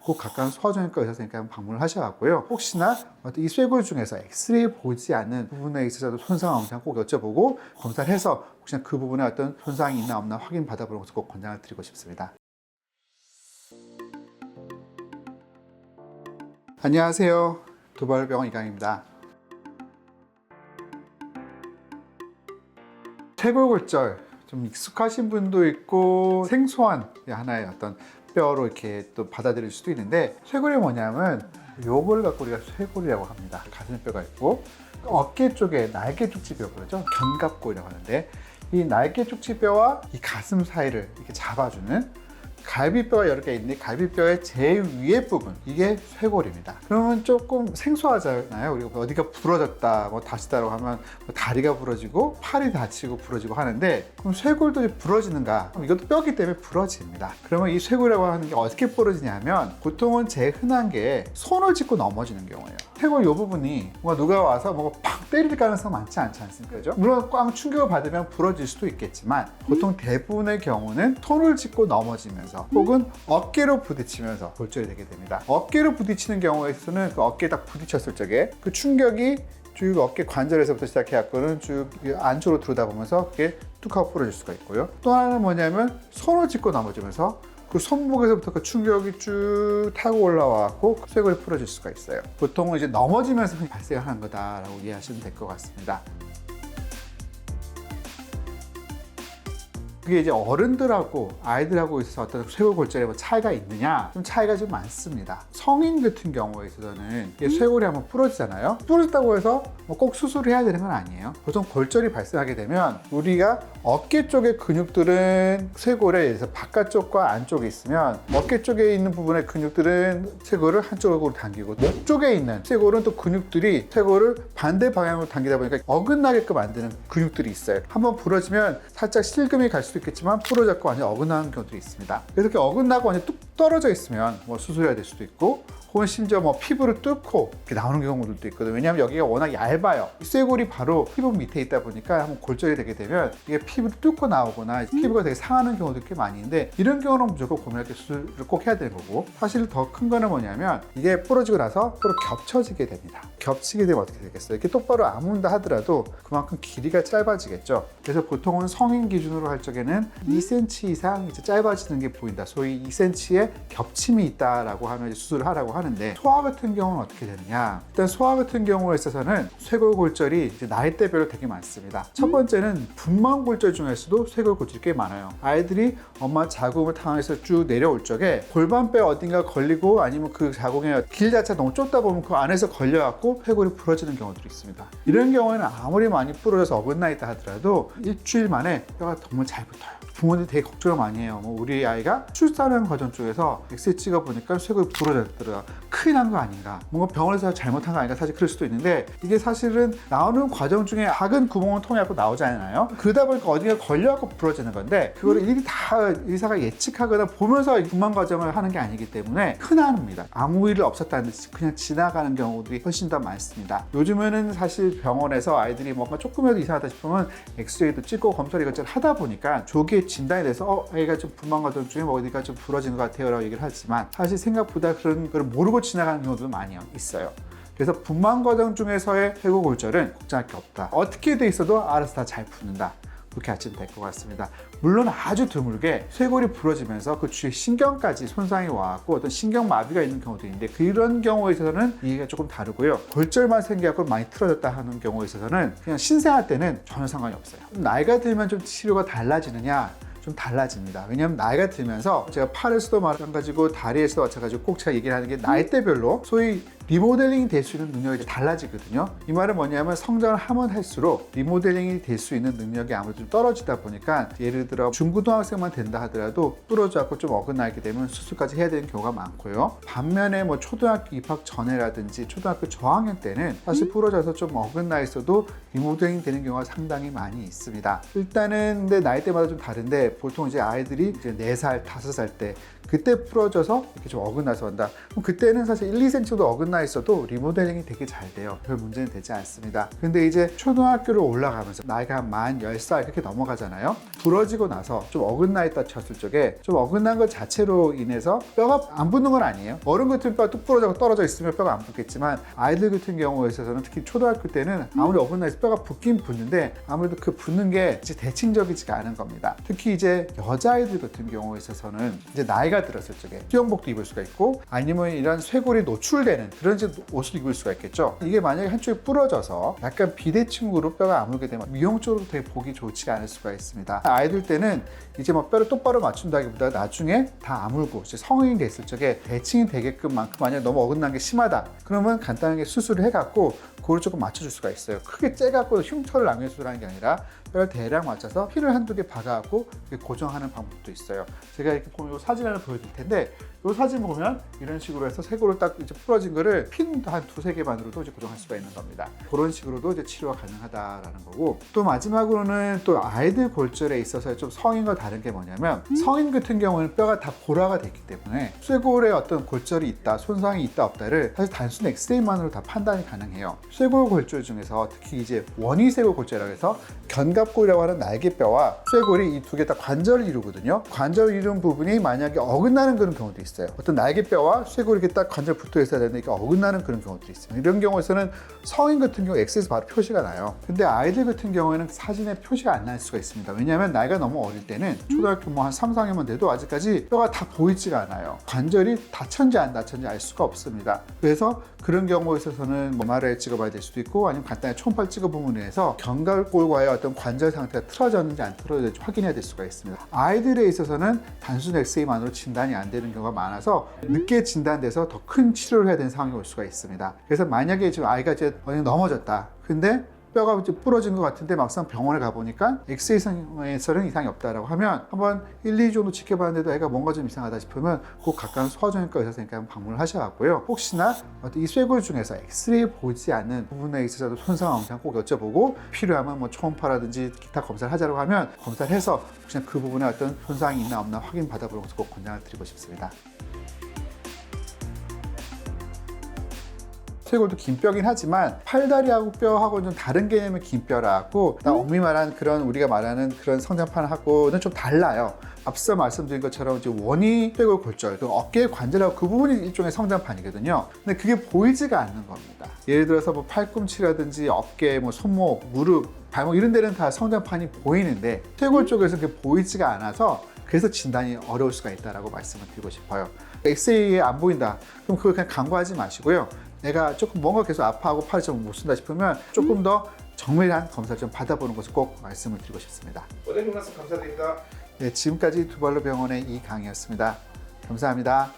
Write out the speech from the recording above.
꼭 가까운 소아정형과 의사 선생님께 한번 방문을 하셔갖고요. 혹시나 어떤 이 쇄골 중에서 엑스레이 보지 않는 부분에 있어서도 손상이 없는지 꼭 여쭤보고 검사를 해서 혹시나 그 부분에 어떤 손상이 있나 없나 확인 받아보는 것을 꼭 권장을 드리고 싶습니다. 안녕하세요. 도발병원 이강입니다. 쇄골골절 좀 익숙하신 분도 있고 생소한 하나의 어떤 뼈로 이렇게 또 받아들일 수도 있는데, 쇄골이 뭐냐면 요걸 갖고 우리가 쇄골이라고 합니다. 가슴뼈가 있고 어깨 쪽에 날개 쪽지뼈 그러죠. 견갑골이라고 하는데, 이 날개 쪽지뼈와 이 가슴 사이를 이렇게 잡아주는 갈비뼈가 여러 개 있는데 갈비뼈의 제일 위에 부분, 이게 쇄골입니다. 그러면 조금 생소하잖아요. 우리가 어디가 부러졌다, 뭐 다치다라고 하면 뭐 다리가 부러지고 팔이 다치고 부러지고 하는데, 그럼 쇄골도 부러지는가? 그럼 이것도 뼈기 때문에 부러집니다. 그러면 이 쇄골이라고 하는 게 어떻게 부러지냐면, 보통은 제일 흔한 게 손을 짚고 넘어지는 경우예요. 쇄골 이 부분이 뭔가 누가 와서 뭔가 팍 때릴 가능성 많지 않지 않습니까? 그죠? 물론 꽝 충격을 받으면 부러질 수도 있겠지만, 보통 대부분의 경우는 손을 짚고 넘어지면서 혹은 어깨로 부딪히면서 골절이 되게 됩니다. 어깨로 부딪히는 경우에 있어서는 그 어깨에 딱 부딪혔을 적에 그 충격이 쭉 어깨 관절에서부터 시작해갖고는 쭉 안쪽으로 들여다보면서 그게 뚝 하고 부러질 수가 있고요. 또 하나는 뭐냐면 손을 짚고 넘어지면서 그 손목에서부터 그 충격이 쭉 타고 올라와갖고 쇄골이 부러질 수가 있어요. 보통은 이제 넘어지면서 발생하는 거다라고 이해하시면 될 것 같습니다. 그게 이제 어른들하고 아이들하고 있어서 어떤 쇄골골절에 뭐 차이가 있느냐? 좀 차이가 좀 많습니다. 성인 같은 경우에 있어서는 쇄골이 한번 부러지잖아요. 부러졌다고 해서 뭐 꼭 수술을 해야 되는 건 아니에요. 보통 골절이 발생하게 되면 우리가 어깨 쪽의 근육들은 쇄골에 의해서 바깥쪽과 안쪽에 있으면, 어깨 쪽에 있는 부분의 근육들은 쇄골을 한쪽으로 당기고, 목 쪽에 있는 쇄골은 또 근육들이 쇄골을 반대 방향으로 당기다 보니까 어긋나게끔 만드는 근육들이 있어요. 한번 부러지면 살짝 실금이 갈 수도 있겠지만 부러졌고 완전 어긋나는 경우들이 있습니다. 그래서 이렇게 어긋나고 완전 뚝 떨어져 있으면 뭐 수술해야 될 수도 있고, 혹은 심지어 뭐 피부를 뚫고 이렇게 나오는 경우들도 있거든요. 왜냐하면 여기가 워낙 얇아요. 쇄골이 바로 피부 밑에 있다 보니까 한번 골절이 되게 되면 이게 피부를 뚫고 나오거나 피부가 되게 상하는 경우도 꽤 많이 있는데, 이런 경우는 무조건 고민할 때 수술을 꼭 해야 되는 거고, 사실 더 큰 거는 뭐냐면 이게 부러지고 나서 서로 겹쳐지게 됩니다. 겹치게 되면 어떻게 되겠어요? 이렇게 똑바로 아문다 하더라도 그만큼 길이가 짧아지겠죠. 그래서 보통은 성인 기준으로 할 적에는 2cm 이상 이제 짧아지는 게 보인다. 소위 2cm의 겹침이 있다라고 하면 수술을 하라고 하는데, 소아 같은 경우는 어떻게 되느냐? 일단 소아 같은 경우에 있어서는 쇄골골절이 이제 나이대별로 되게 많습니다. 첫 번째는 분만골절 중에서도 쇄골골절이 꽤 많아요. 아이들이 엄마 자궁을 당해서 쭉 내려올 적에 골반뼈 어딘가 걸리고, 아니면 그 자궁의 길 자체가 너무 좁다 보면 그 안에서 걸려갖고 쇄골이 부러지는 경우들이 있습니다. 이런 경우에는 아무리 많이 부러져서 어긋나 있다 하더라도 일주일 만에 뼈가 정말 잘 붙어요. 부모님이 되게 걱정을 많이 해요. 뭐 우리 아이가 출산하는 과정 중에서 엑스레이 찍어보니까 쇄골이 부러졌더라. 큰일 난 거 아닌가? 뭔가 병원에서 잘못한 거 아닌가? 사실 그럴 수도 있는데, 이게 사실은 나오는 과정 중에 작은 구멍을 통해서 나오잖아요. 그러다 보니까 어디가 걸려갖고 부러지는 건데, 그거를 일일이 다 의사가 예측하거나 보면서 분만 과정을 하는 게 아니기 때문에 흔합니다. 아무 일 없었다는 듯이 그냥 지나가는 경우들이 훨씬 더 많습니다. 요즘에는 사실 병원에서 아이들이 뭔가 조금이라도 이상하다 싶으면 엑스레이도 찍고 검사를 이것저것 하다 보니까 조기에 진단이 돼서 아이가 좀 분만 과정 중에 뭐 어디가 좀 부러지는 것 같아요 라고 얘기를 하지만, 사실 생각보다 그런 걸 모르고 지나가는 경우도 많이 있어요. 그래서 분만 과정 중에서의 쇄골골절은 걱정할 게 없다. 어떻게 돼 있어도 알아서 다 잘 붓는다. 그렇게 하시면 될 것 같습니다. 물론 아주 드물게 쇄골이 부러지면서 그 주위에 신경까지 손상이 와갖고 어떤 신경마비가 있는 경우도 있는데, 그런 경우에 있어서는 이해가 조금 다르고요. 골절만 생겨갖고 많이 틀어졌다 하는 경우에 있어서는 그냥 신생아 때는 전혀 상관이 없어요. 나이가 들면 좀 치료가 달라지느냐? 좀 달라집니다. 왜냐하면 나이가 들면서, 제가 팔에서도 마찬가지고 다리에서도 마찬가지고 꼭 제가 얘기를 하는 게 나이대별로 소위 리모델링이 될 수 있는 능력이 달라지거든요. 이 말은 뭐냐면, 성장을 하면 할수록 리모델링이 될 수 있는 능력이 아무래도 좀 떨어지다 보니까, 예를 들어 중고등학생만 된다 하더라도 부러져갖고 좀 어긋나게 되면 수술까지 해야 되는 경우가 많고요. 반면에 뭐 초등학교 입학 전에라든지 초등학교 저학년 때는 사실 부러져서 좀 어긋나 있어도 리모델링 되는 경우가 상당히 많이 있습니다. 일단은 근데 나이대마다 좀 다른데, 보통 이제 아이들이 이제 4살, 5살 때 그때 부러져서 이렇게 좀 어긋나서 한다. 그럼 그때는 사실 1, 2cm도 어긋나 어긋나 있어도 리모델링이 되게 잘 돼요. 별 문제는 되지 않습니다. 근데 이제 초등학교를 올라가면서 나이가 만 10살 그렇게 넘어가잖아요. 부러지고 나서 좀 어긋나 있다 쳤을 적에 좀 어긋난 것 자체로 인해서 뼈가 안 붙는 건 아니에요. 어른 같은 뼈가 뚝 부러져 떨어져 있으면 뼈가 안 붙겠지만 아이들 같은 경우에 있어서는 특히 초등학교 때는 아무리 어긋나 있어 뼈가 붙긴 붙는데 아무래도 그 붙는 게 이제 대칭적이지가 않은 겁니다. 특히 이제 여자아이들 같은 경우에 있어서는 이제 나이가 들었을 적에 수영복도 입을 수가 있고 아니면 이런 쇄골이 노출되는 그런 이제 옷을 입을 수가 있겠죠. 이게 만약에 한쪽이 부러져서 약간 비대칭으로 뼈가 아물게 되면 미용적으로 되게 보기 좋지가 않을 수가 있습니다. 아이들 때는 이제 뭐 뼈를 똑바로 맞춘다기보다 나중에 다 아물고 이제 성인이 됐을 적에 대칭이 되게끔 만큼 만약 너무 어긋난 게 심하다 그러면 간단하게 수술을 해갖고 그걸 조금 맞춰줄 수가 있어요. 크게 째갖고 흉터를 남겨 수술하는 게 아니라 뼈를 대략 맞춰서 피를 한두 개 박아갖고 고정하는 방법도 있어요. 제가 이렇게 이 사진 하나 보여드릴 텐데 이 사진 보면 이런 식으로 해서 쇄골을 딱 이제 부러진 거를 핀 한 두세 개만으로도 이제 고정할 수가 있는 겁니다. 그런 식으로도 이제 치료가 가능하다라는 거고 또 마지막으로는 또 아이들 골절에 있어서 좀 성인과 다른 게 뭐냐면 성인 같은 경우는 뼈가 다 보라가 됐기 때문에 쇄골에 어떤 골절이 있다, 손상이 있다 없다를 사실 단순 엑스레이만으로 다 판단이 가능해요. 쇄골 골절 중에서 특히 이제 원위 쇄골 골절이라고 해서 견갑골이라고 하는 날개뼈와 쇄골이 이 두 개 다 관절을 이루거든요. 관절을 이루는 부분이 만약에 어긋나는 그런 경우도 있어요. 어떤 날개뼈와 쇄골이 이렇게 딱 관절 붙어 있어야 되는데 이게 어긋나는 그런 경우들이 있습니다. 이런 경우에서는 성인 같은 경우 X에서 바로 표시가 나요. 근데 아이들 같은 경우에는 사진에 표시가 안 날 수가 있습니다. 왜냐하면 나이가 너무 어릴 때는 초등학교 뭐 한 3, 4학년만 돼도 아직까지 뼈가 다 보이지가 않아요. 관절이 닫혔는지 안 닫혔는지 알 수가 없습니다. 그래서 그런 경우에 있어서는 뭐 MRI 찍어봐야 될 수도 있고 아니면 간단히 초음파를 찍어보면 해서 견갑골과의 어떤 관절 상태가 틀어졌는지 안 틀어졌는지 확인해야 될 수가 있습니다. 아이들에 있어서는 단순 엑스레이만으로 진단이 안 되는 경우가 많아서 늦게 진단돼서 더 큰 치료를 해야 되는 상황이 올 수가 있습니다. 그래서 만약에 지금 아이가 이제 어디 넘어졌다. 근데 뼈가 이제 부러진 것 같은데 막상 병원에 가보니까 엑스레이상에서는 이상이 없다라고 하면 한번 1, 2주 정도 지켜봤는데도 애가 뭔가 좀 이상하다 싶으면 꼭 가까운 소아정형외과 의사 선생님께 한번 방문을 하셔갖고요. 혹시나 어떤 이 쇄골 중에서 엑스레이 보이지 않는 부분에 있어서도 손상 영상 꼭 여쭤보고 필요하면 뭐 초음파라든지 기타 검사를 하자고 하면 검사를 해서 혹시나 그 부분에 어떤 손상이 있나 없나 확인 받아보는 것을 꼭 권장을 드리고 싶습니다. 쇄골도 긴 뼈긴 하지만 팔다리하고 뼈하고는 좀 다른 개념의 긴 뼈라고 엄밀히 말하는 그런 우리가 말하는 그런 성장판하고는 좀 달라요. 앞서 말씀드린 것처럼 이제 원위 쇄골 골절, 그 어깨 관절하고 그 부분이 일종의 성장판이거든요. 근데 그게 보이지가 않는 겁니다. 예를 들어서 뭐 팔꿈치라든지 어깨, 뭐 손목, 무릎, 발목 이런 데는 다 성장판이 보이는데 쇄골 쪽에서는 그게 보이지가 않아서 그래서 진단이 어려울 수가 있다고 말씀을 드리고 싶어요. 엑스레이에 안 보인다. 그럼 그걸 그냥 간과하지 마시고요. 내가 조금 뭔가 계속 아파하고 팔을 좀 못 쓴다 싶으면 조금 더 정밀한 검사를 좀 받아보는 것을 꼭 말씀을 드리고 싶습니다. 오늘 말씀 감사드립니다. 네, 지금까지 두발로 병원의 이강희였습니다. 감사합니다.